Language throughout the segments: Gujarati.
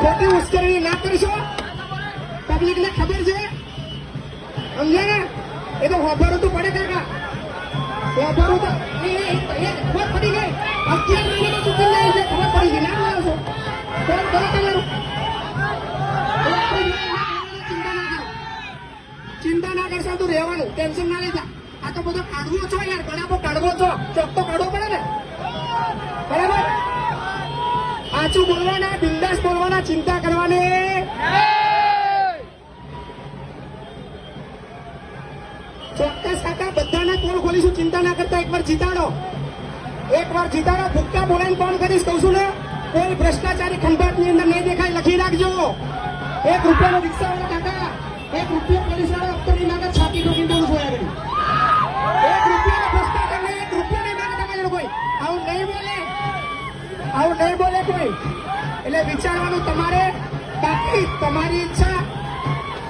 ખોટી ઉશ્કેરણી ના કરશો. પબ્લિકને ખબર છે સમજ્યા? એ તો ખબર તો પડે કાકા, ખબર તો ખબર પડી ગઈ. 11 મહિને તો ચૂકી જાય છે, ખબર પડી ગઈ. ના બોલો છો તમારું ચિંતા ના કરશો તું રહેવાનું, ટેન્શન ના લેતા. આ તો બધો કાઢવો છો યાર, ગળામાં કાઢવો છો, ચોક તો કાઢવો પડે ને, બરાબર? સાચું બોલવાના, બિંદાસ બોલવાના, ચિંતા કરવાની. ચોક્કસ કાકા બધાને પોલ ખોલીશું, ચિંતા ના કરતા. એકવાર જીતાડો, ભૂક્કા બોલાઈને કોણ કરીશ કહું છું ને. કોઈ ભ્રષ્ટાચારી ખંભાતની અંદર નહીં દેખાય, લખી રાખજો. 1 રૂપિયાનો રિક્ષા વાળો કાકા, 1 રૂપિયો પોલીસ વાળો અપ્તરી ના છાતી ઠોકીને બોલું છું. 1 રૂપિયાનો ભ્રષ્ટાચાર નહીં, 1 રૂપિયો નહીં માગે તમારે કોઈ. આવું નહીં બોલે કોઈ. એટલે વિચારવાનું તમારે. બાકી તમારી ઈચ્છા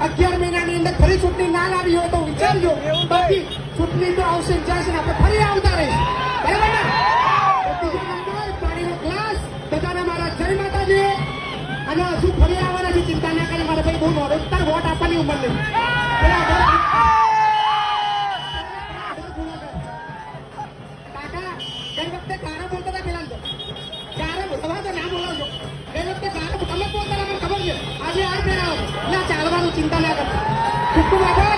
11 મહિનાની અંદર ફરી ચૂંટણી ના લાવી હોય તો વિચારજો. બાકી ચૂંટણી તો આવશે જશે ને આપણે ફરી આવતા રહીશું, બરાબર ને? પાણીનો ગ્લાસ બધાને મારા જય માતાજી. અને હજુ ફરી આવવાના છે, ચિંતા ના કરે મારા ભાઈ. બહુ નોડોત્તર વોટ આપવાની ઉંમર નહીં. કાકા ગઈ વખતે કારા બોલતા હતા પેલા તો કારા બોલવા તો ના બોલાવજો. ગઈ વખતે કારા તમે બોલતા મને ખબર છે. આજે આ પહેરાવો ના ચાલવાનું, ચિંતા ના કરતા. ખૂબ ખૂબ આભાર.